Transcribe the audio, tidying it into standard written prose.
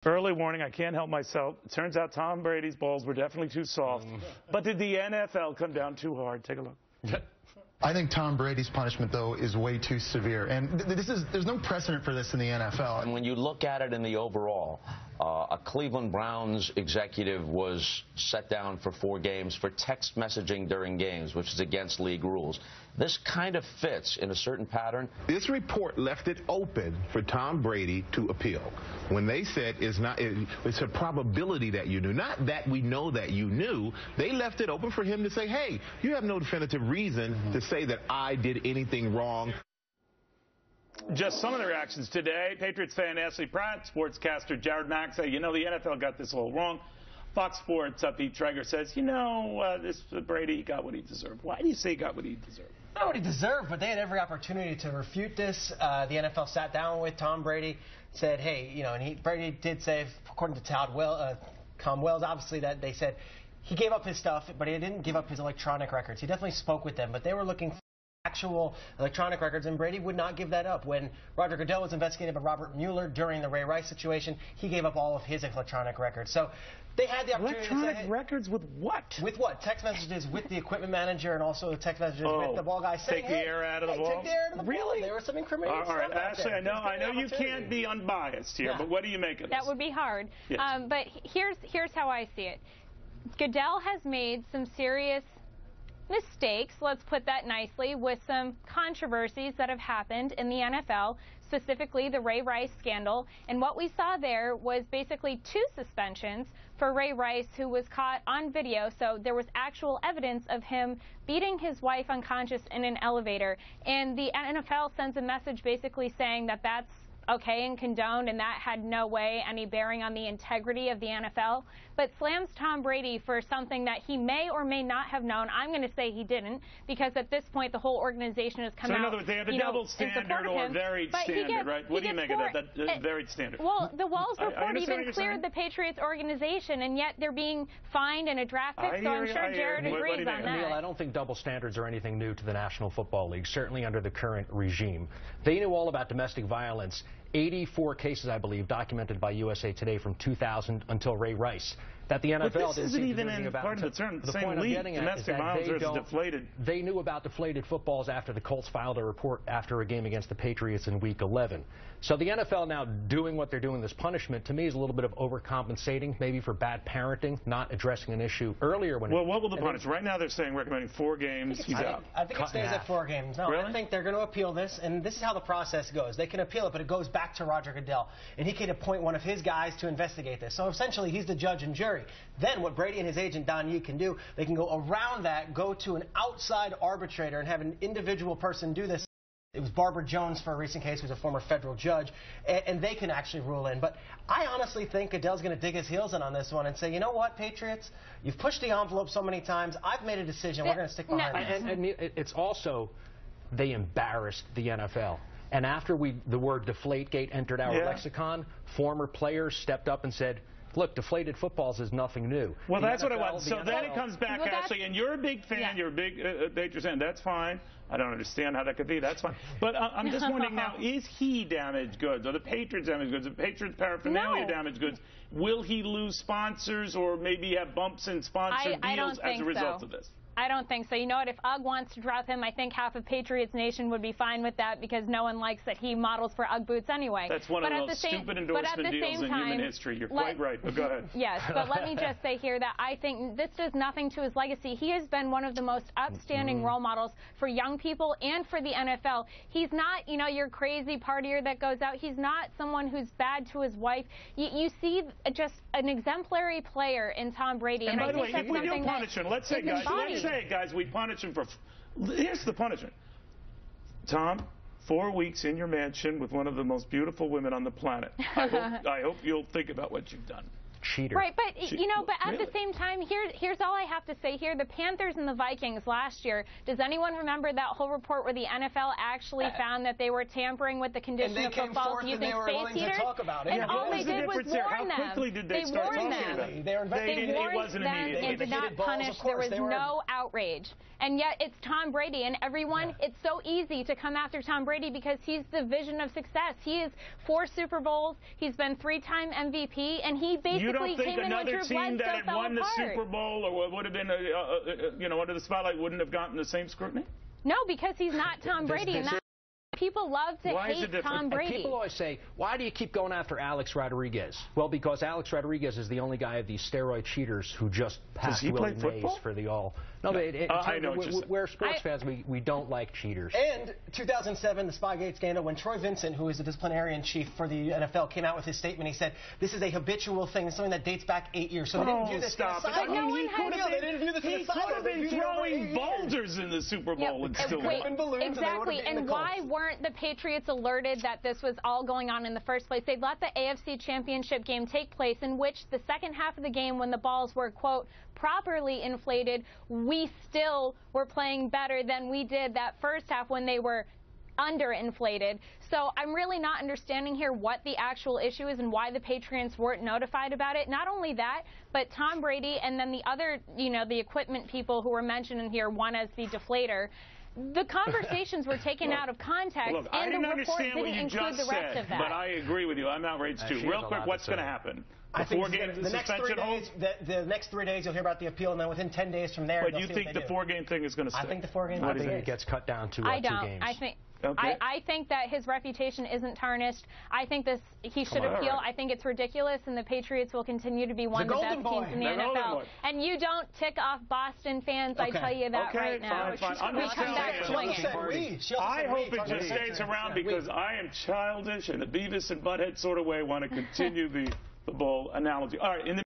Early warning, I can't help myself. It turns out Tom Brady's balls were definitely too soft. But did the NFL come down too hard? Take a look. I think Tom Brady's punishment, though, is way too severe. And there's no precedent for this in the NFL. And when you look at it in the overall, a Cleveland Browns executive was set down for 4 games for text messaging during games, which is against league rules. This kind of fits in a certain pattern. This report left it open for Tom Brady to appeal. When they said it's a probability that you knew, not that we know that you knew, they left it open for him to say, hey, you have no definitive reason to say that I did anything wrong. Just some of the reactions today. Patriots fan Ashley Pratte, sportscaster Jared Mack say, you know, the NFL got this all wrong. Fox Sports' Pete Traeger says, you know, this Brady got what he deserved. Why do you say he got what he deserved? Not what he deserved, but they had every opportunity to refute this. The NFL sat down with Tom Brady, said, hey, you know, and Brady did say, according to Tom Wells, obviously, that they said he gave up his stuff, but he didn't give up his electronic records. He definitely spoke with them, but they were looking for actual electronic records, and Brady would not give that up. When Roger Goodell was investigated by Robert Mueller during the Ray Rice situation, he gave up all of his electronic records. So they had the opportunity to say, electronic records with what? With what? Text messages with the equipment manager and also text messages with the ball guy saying, take the air out of the ball? Take the air out of the ball. Really? There was some incriminating all right, stuff Ashley, I know you can't be unbiased here, but what do you make of this? That would be hard. Yes. But here's how I see it. Goodell has made some serious mistakes, let's put that nicely, with some controversies that have happened in the NFL, specifically the Ray Rice scandal. And what we saw there was basically 2 suspensions for Ray Rice, who was caught on video. So there was actual evidence of him beating his wife unconscious in an elevator. And the NFL sends a message basically saying that that's okay and condoned, and that had no way any bearing on the integrity of the NFL, but slams Tom Brady for something that he may or may not have known. I'm going to say he didn't, because at this point the whole organization has come out. So in other words, they have a double standard or varied standard, right? What do you make of that varied standard? Well, the Walls report even cleared the Patriots organization, and yet they're being fined and a draft pick, so I'm sure Jared agrees on that. Neil, I don't think double standards are anything new to the National Football League, certainly under the current regime. They knew all about domestic violence. 84 cases, I believe, documented by USA Today from 2000 until Ray Rice. That the NFL but this isn't even in part of the term. The same league, domestic violence versus deflated. They knew about deflated footballs after the Colts filed a report after a game against the Patriots in Week 11. So the NFL now doing what they're doing, this punishment, to me is a little bit of overcompensating, maybe for bad parenting, not addressing an issue earlier. When what will the punish? Right now they're saying recommending 4 games. He's out. I think it stays at 4 games. No, really? I think they're going to appeal this, and this is how the process goes. They can appeal it, but it goes back to Roger Goodell, and he can appoint one of his guys to investigate this. So essentially, he's the judge and jury. Then what Brady and his agent Don Yee can do, they can go around that, go to an outside arbitrator and have an individual person do this. It was Barbara Jones for a recent case, who's a former federal judge, and they can actually rule in. But I honestly think Goodell's going to dig his heels in on this one and say, you know what, Patriots, you've pushed the envelope so many times. I've made a decision. We're going to stick behind it. And it's also, they embarrassed the NFL. And after the word Deflategate entered our lexicon, former players stepped up and said, look, deflated footballs is nothing new. Well, that's what I want. So then it comes back, Ashley, and you're a big fan. You're a big Patriots fan. That's fine. I don't understand how that could be. That's fine. But I'm just wondering now, is he damaged goods? Are the Patriots damaged goods? Are the Patriots paraphernalia damaged goods? Will he lose sponsors or maybe have bumps in sponsor deals as a result of this? I don't think so. You know what? If UGG wants to drop him, I think half of Patriots Nation would be fine with that, because no one likes that he models for UGG boots anyway. That's one of the most stupid endorsement deals in human history. You're quite right, but go ahead. Yes, but let me just say here that I think this does nothing to his legacy. He has been one of the most upstanding role models for young people and for the NFL. He's not, you know, your crazy partier that goes out. He's not someone who's bad to his wife. You see just an exemplary player in Tom Brady. And by the way, if we do punish him, let's say, guys, we punish him for. Here's the punishment. Tom, 4 weeks in your mansion with one of the most beautiful women on the planet. I hope you'll think about what you've done. cheater. Right, but but at the same time, here's all I have to say here: the Panthers and the Vikings last year. Does anyone remember that whole report where the NFL actually found that they were tampering with the condition of football using space heaters? And all they did was warn them. How quickly did they start talking about it? They warned them and did not punish. There was no outrage. And yet it's Tom Brady, and everyone, it's so easy to come after Tom Brady because he's the vision of success. He is 4 Super Bowls, he's been 3-time MVP, and he basically came in when Drew Bledsoe fell apart. You don't think another team that had won the Super Bowl or would have been, under the spotlight wouldn't have gotten the same scrutiny? No, because he's not Tom Brady, and people love to hate Tom Brady. And people always say, why do you keep going after Alex Rodriguez? Well, because Alex Rodriguez is the only guy of these steroid cheaters who just passed Willie Mays for the all. No, we're sports fans. We don't like cheaters. And 2007, the Spygate scandal, when Troy Vincent, who is the disciplinarian chief for the NFL, came out with his statement, he said, this is a habitual thing, it's something that dates back 8 years. So they didn't view this in a silo. They didn't view this in a silo. They could have been throwing boulders in the Super Bowl and still won. Exactly, and why weren't the Patriots alerted that this was all going on in the first place? They let the AFC Championship game take place, in which the second half of the game, when the balls were, quote, properly inflated, we still were playing better than we did that first half when they were underinflated. So I'm really not understanding here what the actual issue is and why the Patriots weren't notified about it. Not only that, but Tom Brady and then the other, the equipment people who were mentioned in here, one as the deflator. The conversations were taken out of context, and the report didn't include the rest of that. But I agree with you. I'm outraged too. Real quick, what's going to happen? I think the next 3 days you'll hear about the appeal, and then within 10 days from there. But you think the 4-game thing is going to stay? I think the 4-game thing. I think it gets cut down to 2 games. I think that his reputation isn't tarnished. I think he should appeal. I think it's ridiculous, and the Patriots will continue to be one of the best teams in the NFL. And you don't tick off Boston fans, I tell you that right now. Fine. I hope it just stays around because I am childish in a Beavis and Butthead sort of way. Want to continue the ball analogy. All right.